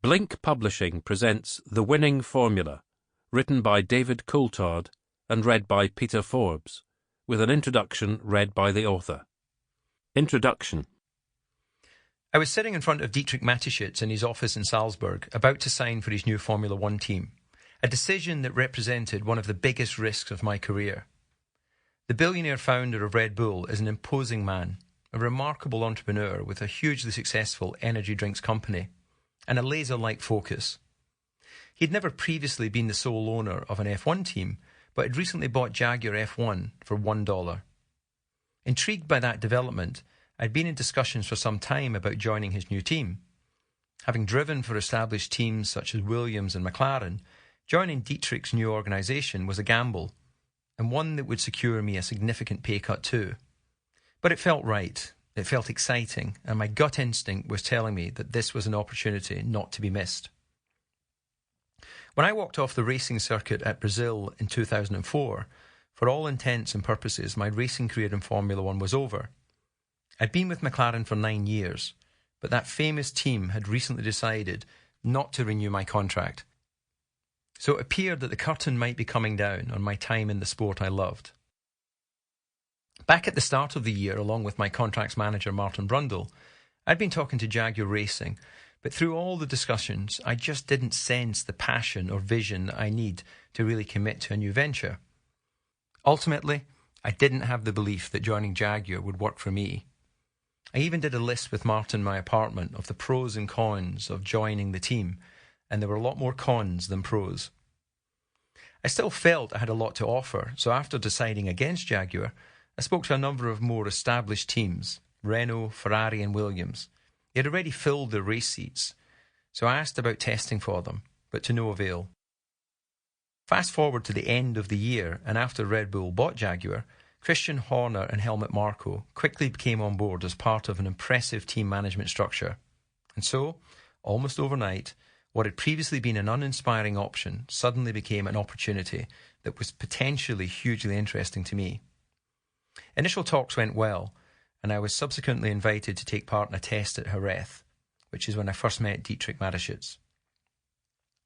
Blink Publishing presents The Winning Formula, written by David Coulthard and read by Peter Forbes, with an introduction read by the author. Introduction. I was sitting in front of Dietrich Mateschitz in his office in Salzburg, about to sign for his new Formula One team, a decision that represented one of the biggest risks of my career. The billionaire founder of Red Bull is an imposing man, a remarkable entrepreneur with a hugely successful energy drinks company, and a laser-like focus. He'd never previously been the sole owner of an F1 team, but had recently bought Jaguar F1 for $1. Intrigued by that development, I'd been in discussions for some time about joining his new team. Having driven for established teams such as Williams and McLaren, joining Dietrich's new organisation was a gamble, and one that would secure me a significant pay cut too. But it felt right. It felt exciting, and my gut instinct was telling me that this was an opportunity not to be missed. When I walked off the racing circuit at Brazil in 2004, for all intents and purposes, my racing career in Formula One was over. I'd been with McLaren for 9 years, but that famous team had recently decided not to renew my contract. So it appeared that the curtain might be coming down on my time in the sport I loved. Back at the start of the year, along with my contracts manager Martin Brundle, I'd been talking to Jaguar Racing, but through all the discussions, I just didn't sense the passion or vision I need to really commit to a new venture. Ultimately, I didn't have the belief that joining Jaguar would work for me. I even did a list with Martin in my apartment of the pros and cons of joining the team, and there were a lot more cons than pros. I still felt I had a lot to offer, so after deciding against Jaguar, I spoke to a number of more established teams, Renault, Ferrari and Williams. They had already filled their race seats, so I asked about testing for them, but to no avail. Fast forward to the end of the year, and after Red Bull bought Jaguar, Christian Horner and Helmut Marko quickly came on board as part of an impressive team management structure. And so, almost overnight, what had previously been an uninspiring option suddenly became an opportunity that was potentially hugely interesting to me. Initial talks went well, and I was subsequently invited to take part in a test at Jerez, which is when I first met Dietrich Mateschitz.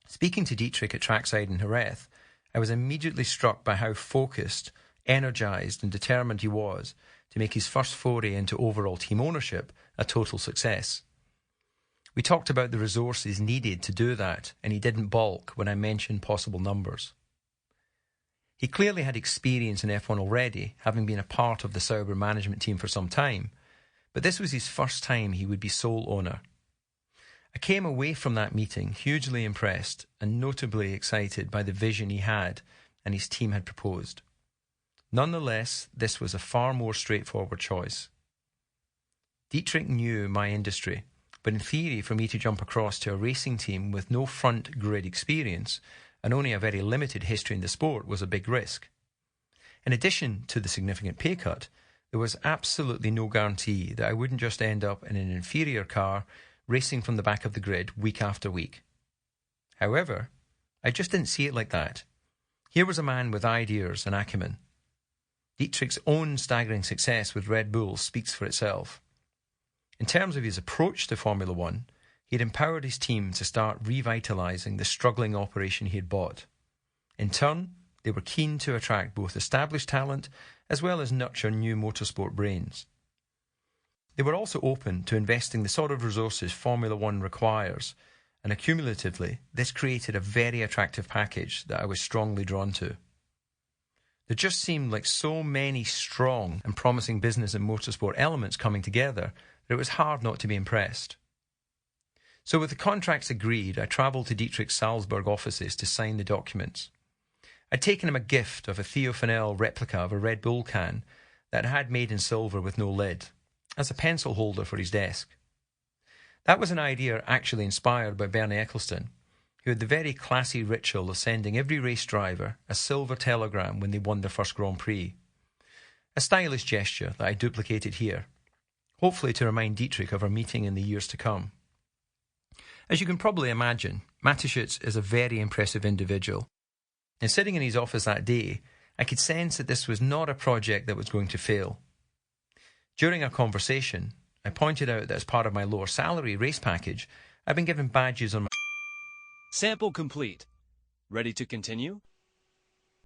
Speaking to Dietrich at trackside in Jerez, I was immediately struck by how focused, energised and determined he was to make his first foray into overall team ownership a total success. We talked about the resources needed to do that, and he didn't balk when I mentioned possible numbers. He clearly had experience in F1 already, having been a part of the Sauber management team for some time, but this was his first time he would be sole owner. I came away from that meeting hugely impressed and notably excited by the vision he had and his team had proposed. Nonetheless, this was a far more straightforward choice. Dietrich knew my industry, but in theory for me to jump across to a racing team with no front grid experience and only a very limited history in the sport was a big risk. In addition to the significant pay cut, there was absolutely no guarantee that I wouldn't just end up in an inferior car racing from the back of the grid week after week. However, I just didn't see it like that. Here was a man with ideas and acumen. Dietrich's own staggering success with Red Bull speaks for itself. In terms of his approach to Formula One, he had empowered his team to start revitalising the struggling operation he had bought. In turn, they were keen to attract both established talent as well as nurture new motorsport brains. They were also open to investing the sort of resources Formula One requires, and accumulatively, this created a very attractive package that I was strongly drawn to. There just seemed like so many strong and promising business and motorsport elements coming together that it was hard not to be impressed. So with the contracts agreed, I travelled to Dietrich's Salzburg offices to sign the documents. I'd taken him a gift of a Theo Fennell replica of a Red Bull can that I had made in silver with no lid, as a pencil holder for his desk. That was an idea actually inspired by Bernie Ecclestone, who had the very classy ritual of sending every race driver a silver telegram when they won their first Grand Prix. A stylish gesture that I duplicated here, hopefully to remind Dietrich of our meeting in the years to come. As you can probably imagine, Mateschitz is a very impressive individual. And sitting in his office that day, I could sense that this was not a project that was going to fail. During our conversation, I pointed out that as part of my lower salary race package, I've been given badges on my Sample complete. Ready to continue?